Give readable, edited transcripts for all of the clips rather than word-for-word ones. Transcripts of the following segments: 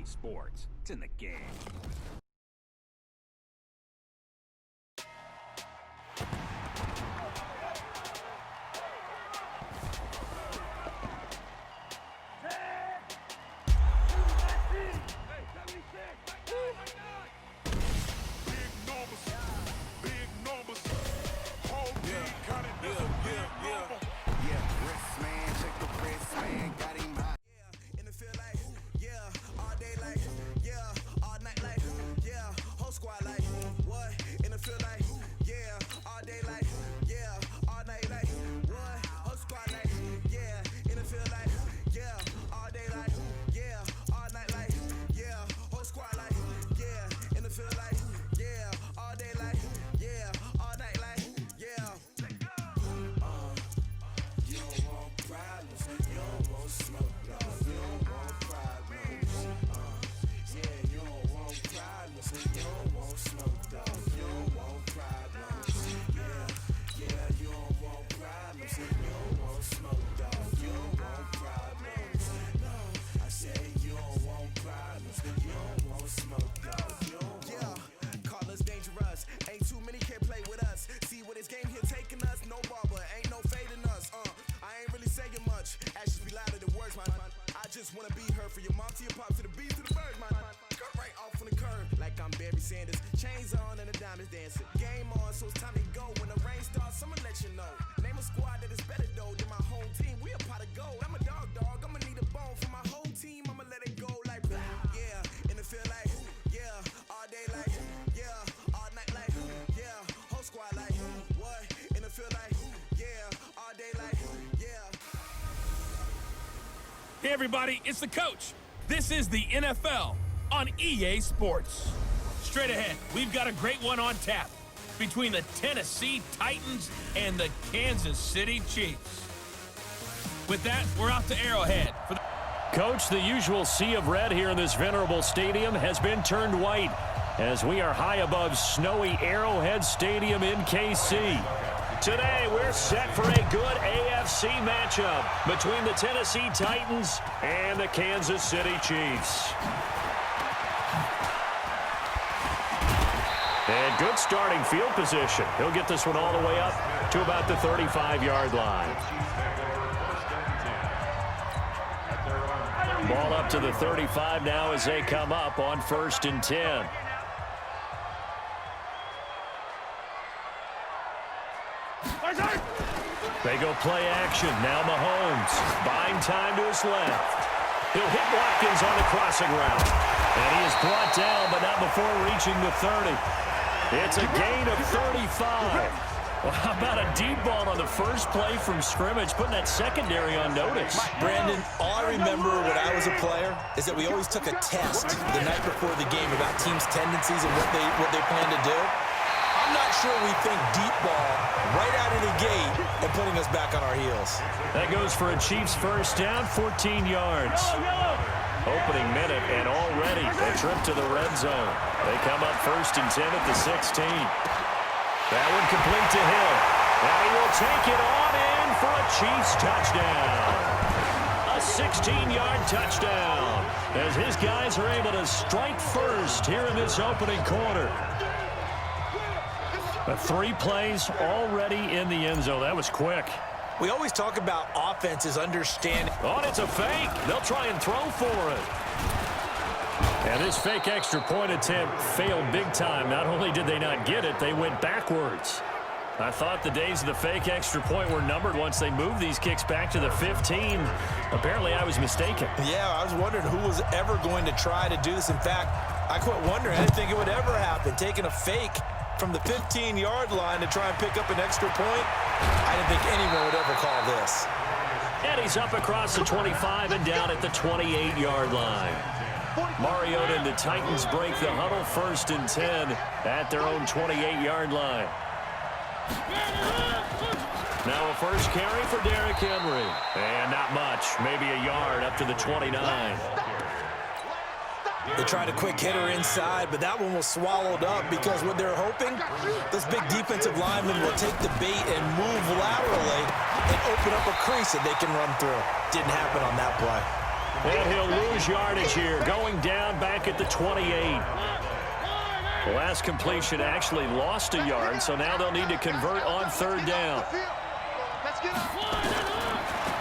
EA Sports. It's in the game. Hey everybody, it's the coach. This is the NFL on EA Sports. Straight ahead, we've got a great one on tap between the Tennessee Titans and the Kansas City Chiefs. With that, we're off to Arrowhead. Coach, the usual sea of red here in this venerable stadium has been turned white as we are high above snowy Arrowhead Stadium in KC. Today, we're set for a good AFC matchup between the Tennessee Titans and the Kansas City Chiefs. And good starting field position. He'll get this one all the way up to about the 35-yard line. Ball up to the 35 now as they come up on 1st and 10. They go play action. Now Mahomes buying time to his left. He'll hit Watkins on the crossing route. And he is brought down, but not before reaching the 30. It's a gain of 35. Well, how about a deep ball on the first play from scrimmage, putting that secondary on notice? Brandon, all I remember when I was a player is that we always took a test the night before the game about teams' tendencies and what they plan to do. I'm not sure we think deep ball right out of the gate and putting us back on our heels. That goes for a Chiefs first down, 14 yards. Opening minute, and already a trip to the red zone. They come up 1st and 10 at the 16. That one complete to Hill. And he will take it on in for a Chiefs touchdown. A 16-yard touchdown as his guys are able to strike first here in this opening quarter. 3 plays already in the end zone. That was quick. We always talk about offenses understanding. Oh, it's a fake. They'll try and throw for it. And this fake extra point attempt failed big time. Not only did they not get it, they went backwards. I thought the days of the fake extra point were numbered once they moved these kicks back to the 15. Apparently, I was mistaken. Yeah, I was wondering who was ever going to try to do this. In fact, I quit wondering. I didn't think it would ever happen. Taking a fake from the 15-yard line to try and pick up an extra point, I didn't think anyone would ever call this. And he's up across the 25 and down at the 28-yard line. Mariota and the Titans break the huddle 1st and 10 at their own 28-yard line. Now a first carry for Derrick Henry. And not much, maybe a yard up to the 29. They tried a quick hitter inside, but that one was swallowed up because what they're hoping, this big defensive lineman will take the bait and move laterally and open up a crease that they can run through. Didn't happen on that play. And he'll lose lose yardage here, going down back at the 28. The last completion actually lost a yard, so now they'll need to convert on third down.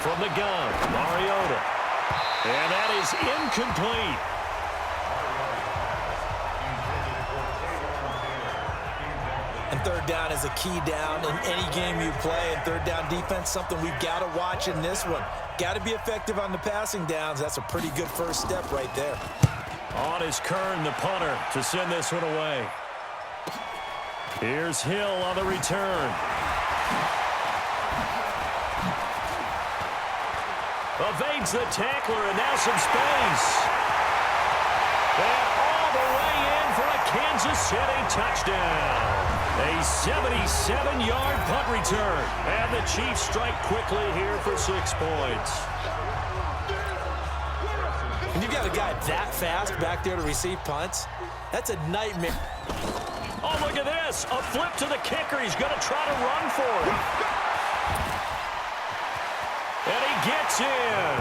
From the gun, Mariota. And that is incomplete. And third down is a key down in any game you play. And third down defense, something we've got to watch in this one. Got to be effective on the passing downs. That's a pretty good first step right there. On is Kern, the punter, to send this one away. Here's Hill on the return. Evades the tackler, and now some space. And all the way in for a Kansas City touchdown. A 77-yard punt return. And the Chiefs strike quickly here for 6 points. When you've got a guy that fast back there to receive punts, that's a nightmare. Oh, look at this. A flip to the kicker. He's going to try to run for it. And he gets in.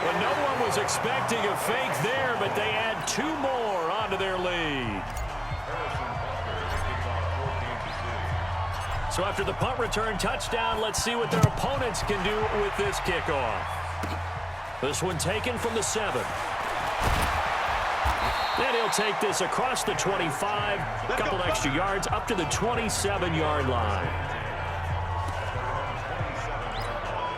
Well, no one was expecting a fake there, but they add 2 more onto their lead. So after the punt return touchdown, let's see what their opponents can do with this kickoff. This one taken from the 7. Then he'll take this across the 25, a couple extra yards, up to the 27-yard line.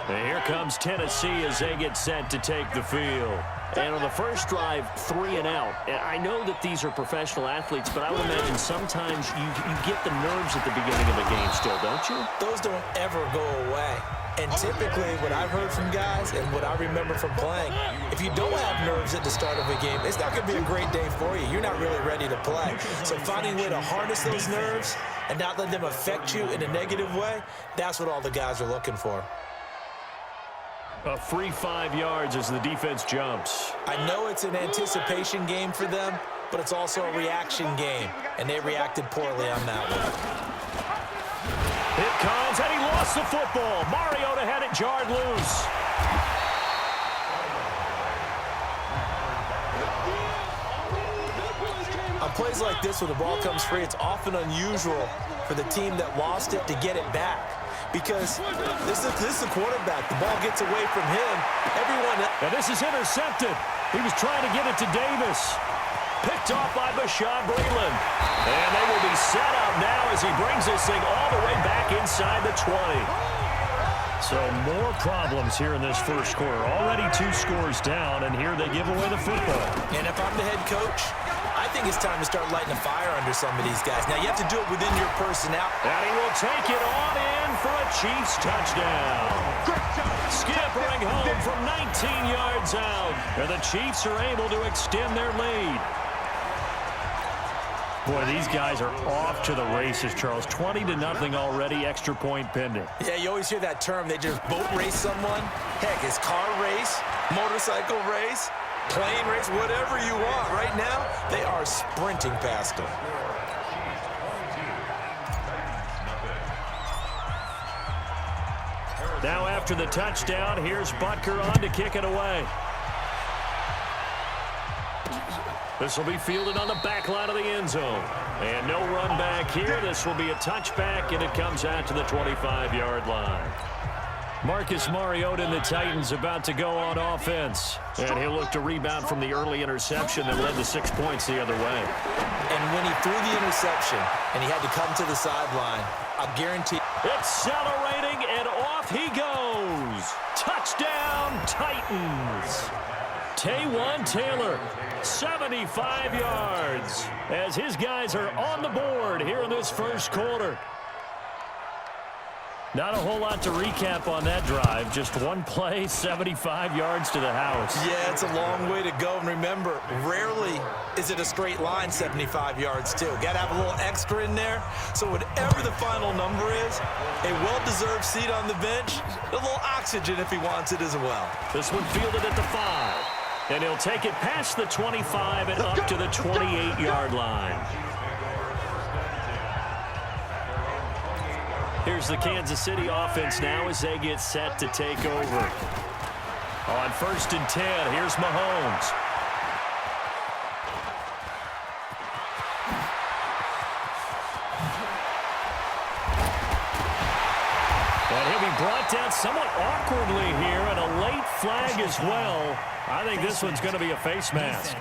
And here comes Tennessee as they get set to take the field. And on the first drive, 3 and out. And I know that these are professional athletes, but I would imagine sometimes you get the nerves at the beginning of a game still, don't you? Those don't ever go away. And typically, what I've heard from guys and what I remember from playing, if you don't have nerves at the start of a game, it's not going to be a great day for you. You're not really ready to play. So finding a way to harness those nerves and not let them affect you in a negative way, that's what all the guys are looking for. A free 5 yards as the defense jumps. I know it's an anticipation game for them, but it's also a reaction game, and they reacted poorly on that one. It comes, and he lost the football. Mariota had it jarred loose. On plays like this where the ball comes free, it's often unusual for the team that lost it to get it back. Because this is the quarterback. The ball gets away from him. And this is intercepted. He was trying to get it to Davis. Picked off by Bashaud Breeland. And they will be set up now as he brings this thing all the way back inside the 20. So more problems here in this first quarter. Already 2 scores down, and here they give away the football. And if I'm the head coach, I think it's time to start lighting a fire under some of these guys. Now, you have to do it within your personnel. And he will take it on in for a Chiefs touchdown. Scampering home from 19 yards out. And the Chiefs are able to extend their lead. Boy, these guys are off to the races, Charles. 20-0 already, extra point pending. Yeah, you always hear that term. They just boat race someone. Heck, it's car race, motorcycle race, plane race, whatever you want. Right now, they are sprinting past them. Now after the touchdown, here's Butker on to kick it away. This will be fielded on the back line of the end zone. And no run back here. This will be a touchback, and it comes out to the 25-yard line. Marcus Mariota and the Titans about to go on offense. And he'll look to rebound from the early interception that led to 6 points the other way. And when he threw the interception and he had to come to the sideline, I guarantee... Accelerating, and off he goes. Touchdown, Titans. Taywan Taylor, 75 yards, as his guys are on the board here in this first quarter. Not a whole lot to recap on that drive. Just one play, 75 yards to the house. Yeah, it's a long way to go. And remember, rarely is it a straight line 75 yards, too. Got to have a little extra in there. So whatever the final number is, a well-deserved seat on the bench, a little oxygen if he wants it as well. This one fielded at the 5. And he'll take it past the 25 and up to the 28-yard line. Here's the Kansas City offense now as they get set to take over. On 1st and 10, here's Mahomes. brought down somewhat awkwardly here, and a late flag as well. I think this one's going to be a face mask.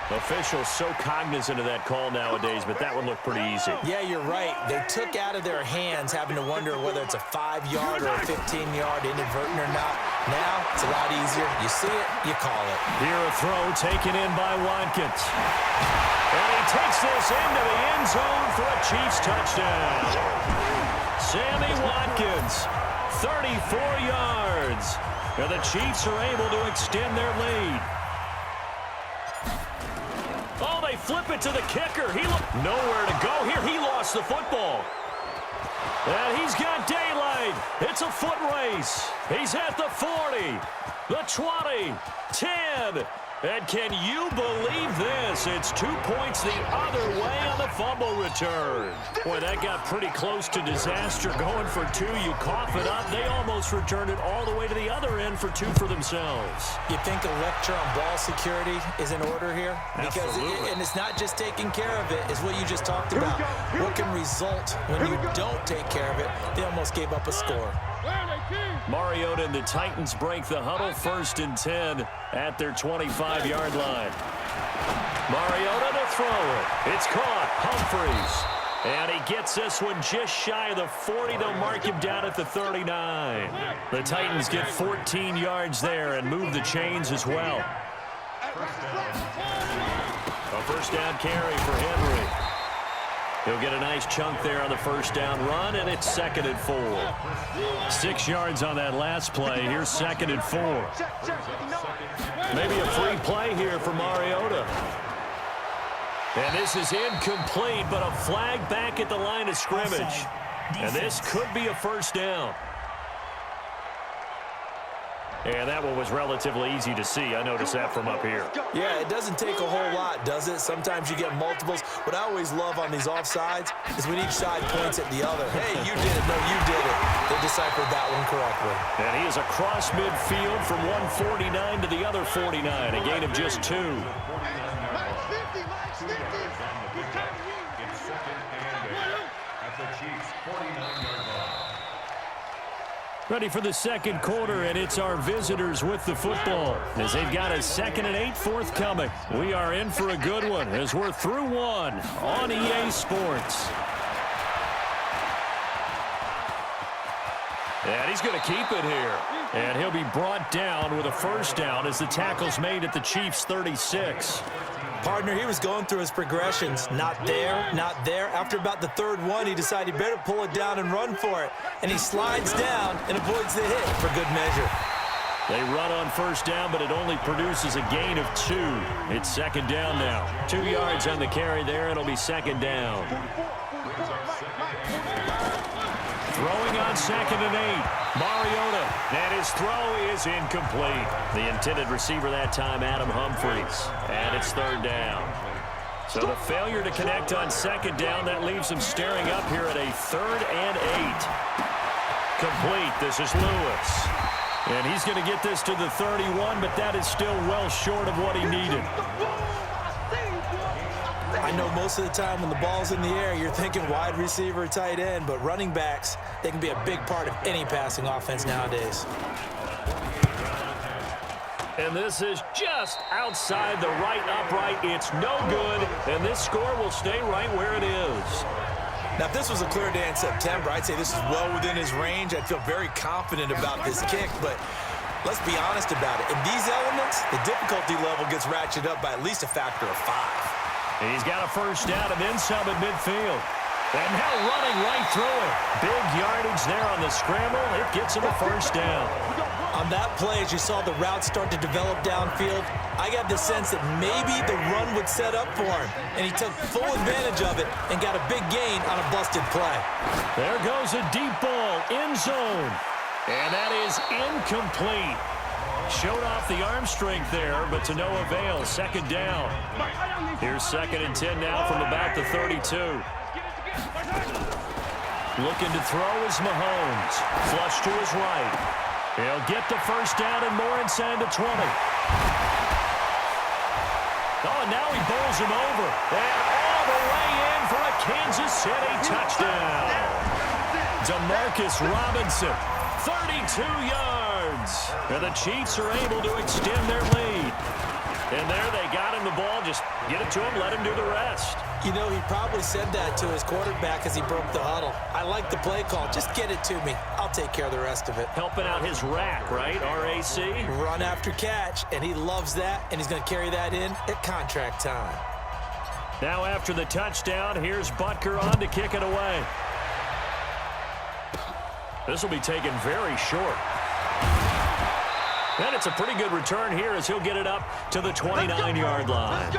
Officials so cognizant of that call nowadays, but that one looked pretty easy. Yeah, you're right. They took out of their hands having to wonder whether it's a 5-yard or a 15-yard inadvertent or not. Now, it's a lot easier. You see it, you call it. Here a throw taken in by Watkins. And he takes this into the end zone for a Chiefs touchdown. Sammy Watkins, 34 yards. And the Chiefs are able to extend their lead. Oh, they flip it to the kicker. He looked nowhere to go here. He lost the football. And he's got daylight. It's a foot race. He's at the 40, the 20, 10. And can you believe this? It's 2 points the other way on the fumble return. Boy, that got pretty close to disaster. Going for 2, you cough it up. They almost returned it all the way to the other end for 2 for themselves. You think a lecture on ball security is in order here? Absolutely. And it's not just taking care of it. It's what you just talked about. What can result when you don't take care of it? They almost gave up a score. Mariota and the Titans break the huddle, 1st and 10 at their 25-yard line. Mariota to throw it. It's caught. Humphries. And he gets this one just shy of the 40. They'll mark him down at the 39. The Titans get 14 yards there and move the chains as well. A first down carry for Henry. He'll get a nice chunk there on the first down run, and it's 2nd and 4. 6 yards on that last play. Here's 2nd and 4. Maybe a free play here for Mariota. And this is incomplete, but a flag back at the line of scrimmage. And this could be a first down. And that one was relatively easy to see. I noticed that from up here. Yeah, it doesn't take a whole lot, does it? Sometimes you get multiples. What I always love on these offsides is when each side points at the other. Hey, you did it. No, you did it. They deciphered that one correctly. And he is across midfield from 149 to the other 49. A gain of just 2. Ready for the second quarter, and it's our visitors with the football as they've got a 2nd and 8 forthcoming. We are in for a good one as we're through 1 on EA Sports. And he's going to keep it here. And he'll be brought down with a first down as the tackle's made at the Chiefs' 36. Partner, he was going through his progressions. Not there, not there. After about the 3rd one, he decided he better pull it down and run for it. And he slides down and avoids the hit for good measure. They run on first down, but it only produces a gain of 2. It's 2nd down now. 2 yards on the carry there. It'll be 2nd down. Throwing on 2nd and 8. Mariota, and his throw is incomplete. The intended receiver that time, Adam Humphries. And it's 3rd down. So the failure to connect on 2nd down, that leaves him staring up here at a 3rd and 8. Complete. This is Lewis. And he's going to get this to the 31, but that is still well short of what he needed. I know most of the time when the ball's in the air, you're thinking wide receiver, tight end, but running backs, they can be a big part of any passing offense nowadays. And this is just outside the right upright. It's no good, and this score will stay right where it is. Now, if this was a clear day in September, I'd say this is well within his range. I'd feel very confident about this kick, but let's be honest about it. In these elements, the difficulty level gets ratcheted up by at least a factor of 5. He's got a first down and then some at midfield. And now running right through it. Big yardage there on the scramble. It gets him a first down. On that play, as you saw the route start to develop downfield, I got the sense that maybe the run would set up for him. And he took full advantage of it and got a big gain on a busted play. There goes a deep ball, end zone. And that is incomplete. Showed off the arm strength there, but to no avail. 2nd down. Here's 2nd and 10 now from about the 32. Looking to throw is Mahomes. Flush to his right. He'll get the first down and more inside the 20. Oh, and now he bowls him over. And all the way in for a Kansas City touchdown. Demarcus Robinson, 32 yards. And the Chiefs are able to extend their lead. And there they got him the ball. Just get it to him, let him do the rest. You know, he probably said that to his quarterback as he broke the huddle. I like the play call. Just get it to me. I'll take care of the rest of it. Helping out his rack, right? RAC? Run after catch, and he loves that, and he's going to carry that in at contract time. Now after the touchdown, here's Butker on to kick it away. This will be taken very short. And it's a pretty good return here as he'll get it up to the 29-yard line.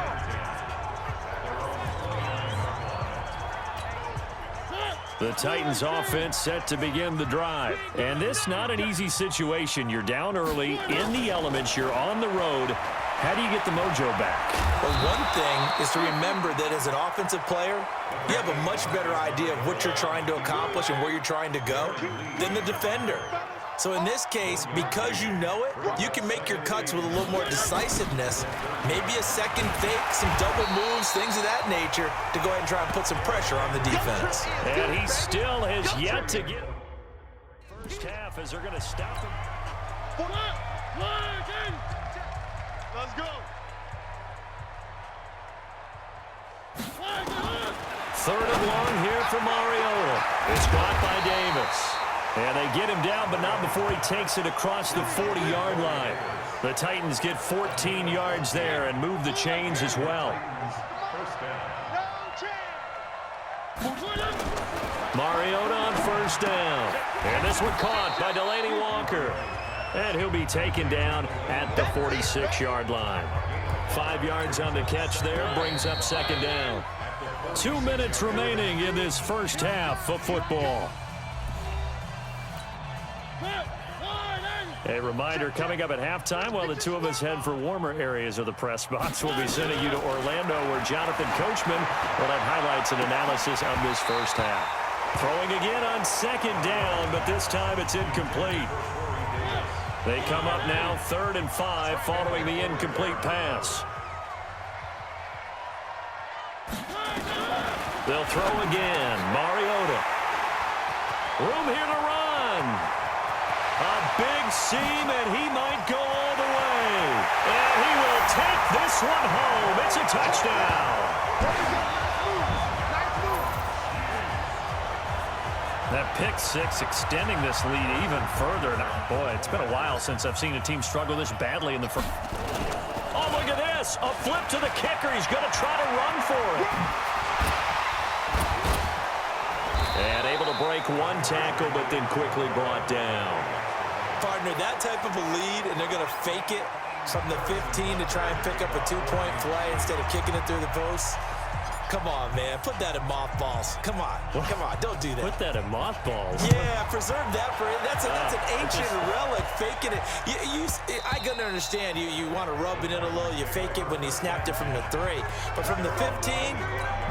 The Titans offense set to begin the drive. And this not an easy situation. You're down early, in the elements, you're on the road. How do you get the mojo back? Well, one thing is to remember that as an offensive player, you have a much better idea of what you're trying to accomplish and where you're trying to go than the defender. So in this case, because you know it, you can make your cuts with a little more decisiveness. Maybe a second fake, some double moves, things of that nature to go ahead and try and put some pressure on the defense. And he still has yet to get first half as they're going to stop him. Let's go. Third and long here for Mariota. It's caught by Davis. And they get him down, but not before he takes it across the 40-yard line. The Titans get 14 yards there and move the chains as well. Mariota on first down. And this one caught by Delaney Walker. And he'll be taken down at the 46-yard line. 5 yards on the catch there, brings up second down. 2 minutes remaining in this first half of football. A reminder, coming up at halftime, while the two of us head for warmer areas of the press box, we'll be sending you to Orlando, where Jonathan Coachman will have highlights and analysis of this first half. Throwing again on second down, but this time it's incomplete. They come up now 3rd and 5 following the incomplete pass. They'll throw again. Mariota. Room here to run. A big seam, and he might go all the way. And he will take this one home. It's a touchdown. That pick six extending this lead even further. Now, boy, it's been a while since I've seen a team struggle this badly in the first. Oh, look at this. A flip to the kicker. He's going to try to run for it. And able to break one tackle, but then quickly brought down. Partner, that type of a lead, and they're going to fake it from the 15 to try and pick up a 2-point play instead of kicking it through the post. Come on, man. Put that in mothballs. Come on. Come on. Don't do that. Put that in mothballs? Yeah, preserve that for it. That's an ancient relic, faking it. I can understand you want to rub it in a little. You fake it when you snapped it from the 3. But from the 15,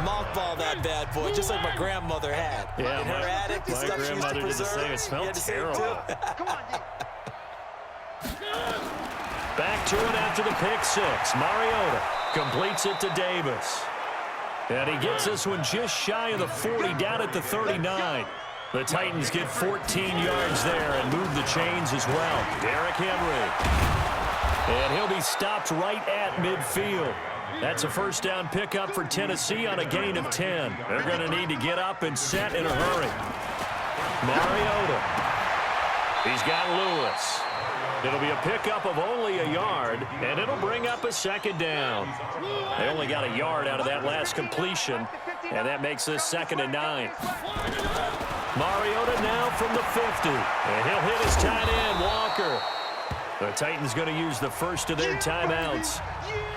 mothball that bad boy, just like my grandmother had. Yeah, in her attic, the stuff she used to preserve. It smelled terrible. Come on, Back to it after the pick six. Mariota completes it to Davis. And he gets this one just shy of the 40, down at the 39. The Titans get 14 yards there and move the chains as well. Derrick Henry. And he'll be stopped right at midfield. That's a first down pickup for Tennessee on a gain of 10. They're going to need to get up and set in a hurry. Mariota. He's got Lewis. It'll be a pickup of only a yard, and it'll bring up a second down. They only got a yard out of that last completion, and that makes this 2nd and 9. Mariota now from the 50, and he'll hit his tight end, Walker. The Titans going to use the first of their timeouts,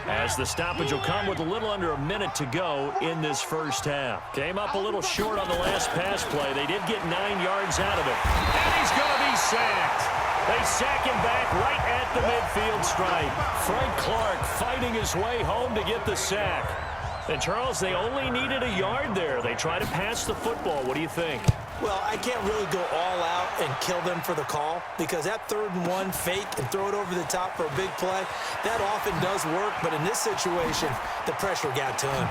as the stoppage will come with a little under a minute to go in this first half. Came up a little short on the last pass play. They did get 9 yards out of it, and he's going to be sacked. They sack him back right at the midfield stripe. Frank Clark fighting his way home to get the sack. And, Charles, they only needed a yard there. They try to pass the football. What do you think? Well, I can't really go all out and kill them for the call, because that 3rd and 1 fake and throw it over the top for a big play, that often does work. But in this situation, the pressure got to him.